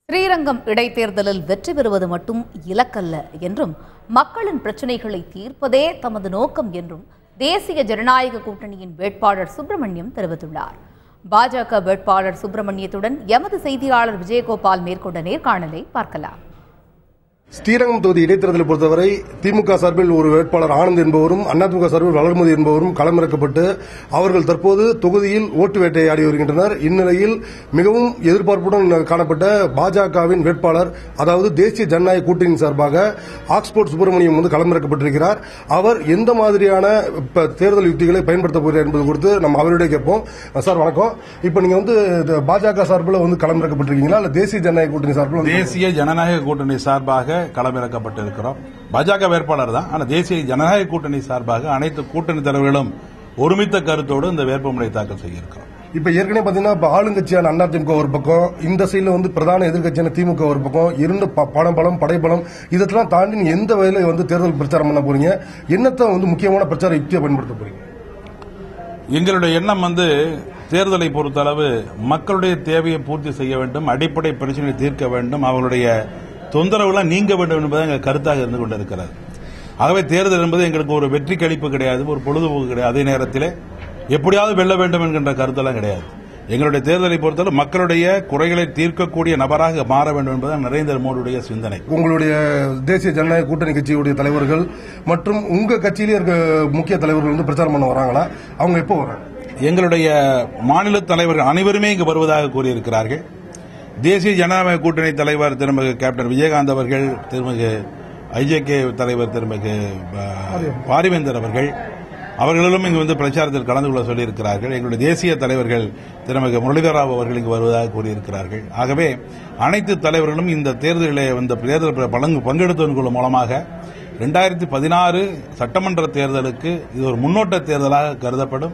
ஸ்ரீரங்கம் இடைத்தேர்தலில் வெற்றி பெறுவது மட்டும் இலக்கல்ல என்றும் மக்களின் பிரச்சினைகளை தீர்ப்பதே தமது நோக்கம் என்றும் தேசிய ஜனநாயக கூட்டணியின் வேட்பாளர் சுப்பிரமணியம் தெரிவித்துள்ளார். பாஜக வேட்பாளர் சுப்பிரமணியத்துடன் எமது செய்தியாளர் விஜயகோபால் மேற்கொண்ட நேர்காணலை பார்க்கலாம். ஸ்ரீரங்கம் தொகுதி இடைத்தேர்தலை பொறுத்தவரை திமுக சார்பில் ஒரு வேட்பாளர் ஆனந்த் என்பவரும், அதிமுக சார்பில் வளர்மதி என்பவரும் களமிறக்கப்பட்டு அவர்கள் தற்போது தொகுதியில் ஓட்டு வேட்டையாடி வருகின்றனர். இந்நிலையில் மிகவும் எதிர்பார்ப்புடன் காணப்பட்ட பாஜகவின் வேட்பாளர், அதாவது தேசிய ஜனநாயக கூட்டணியின் சார்பாக ஆக்ஸ்போர்ட் சுப்பிரமணியம் களமிறக்கப்பட்டிருக்கிறார். அவர் எந்த மாதிரியான தேர்தல் யுக்திகளை பயன்படுத்த போகிறார் என்பது குறித்து நம்ம அவருடைய கேட்போம். சார் வணக்கம். இப்ப நீங்க பாஜக சார்பில் களமிறக்கப்பட்டிருக்கீங்களா இல்ல தேசிய ஜனநாயக கூட்டணி சார்பில்? தேசிய ஜனநாயக கூட்டணி சார்பாக களமிறக்கப்பட்டிருக்கிறோம். பாஜக வேட்பாளர் தான். ஆனால் தேசிய ஜனநாயக கூட்டணி சார்பாக அனைத்து கூட்டணி தலைவர்களும் ஒருமித்த கருத்தோடு இந்த வேட்புமனை தாக்கல் செய்திருக்கிறோம். இப்ப ஏற்கனவே பாத்தீங்கன்னா ஆளுங்கட்சியான அதிமுக ஒரு பக்கம், இந்த சைடுல பிரதான எதிர்கட்சியான திமுக ஒரு பக்கம், இரண்டு பணபலம் படைபலம் இதெல்லாம் தாண்டி நீங்க எந்த வகையில தேர்தல் பிரச்சாரம் பண்ண போறீங்க? என்னத்தை முக்கியமான பிரச்சார யுக்தியை பயன்படுத்த போறீங்க? எங்களுடைய எண்ணம் தேர்தலை பொறுத்தளவு மக்களுடைய தேவையை பூர்த்தி செய்ய வேண்டும், அடிப்படை பிரச்சனையை தீர்க்க வேண்டும், அவர்களுடைய தொந்தரவுலாம் நீங்க வேண்டும் என்பது எங்கள் கருத்தாக இருந்து கொண்டிருக்கிறது. ஆகவே தேர்தல் என்பது எங்களுக்கு ஒரு வெற்றி கழிப்பு கிடையாது, ஒரு பொழுதுபோக்கு கிடையாது. அதே நேரத்தில் எப்படியாவது வெல்ல வேண்டும் என்கின்ற கருத்தெல்லாம் கிடையாது. எங்களுடைய தேர்தலை பொறுத்தவரை மக்களுடைய குறைகளை தீர்க்கக்கூடிய நபராக மாற வேண்டும் என்பது நரேந்திர மோடியுடைய சிந்தனை. உங்களுடைய தேசிய ஜனநாயக கூட்டணி கட்சியுடைய தலைவர்கள் மற்றும் உங்க கட்சியிலே இருக்க முக்கிய தலைவர்கள் பிரச்சாரம் பண்ண வராங்களா? அவங்க எப்போ வராங்க? எங்களுடைய மாநில தலைவர்கள் அனைவருமே இங்கு வருவதாக கூறியிருக்கிறார்கள். தேசிய ஜனநாயக கூட்டணி தலைவர் திருமிகு கேப்டன் விஜயகாந்த் அவர்கள், திருமிகு ஐஜேகே தலைவர் திருமிகு பாரிவேந்தர் அவர்களும் இங்கு பிரச்சாரத்தில் கலந்து கொள்ள சொல்லியிருக்கிறார்கள். எங்களுடைய தேசிய தலைவர்கள் திருமிகு முரளிதரராவ் அவர்கள் இங்கு வருவதாக கூறியிருக்கிறார்கள். ஆகவே அனைத்து தலைவர்களும் இந்த தேர்தலில் தேர்தல் பங்கெடுத்ததன் மூலமாக 2016 சட்டமன்ற தேர்தலுக்கு இது ஒரு முன்னோட்ட தேர்தலாக கருதப்படும்.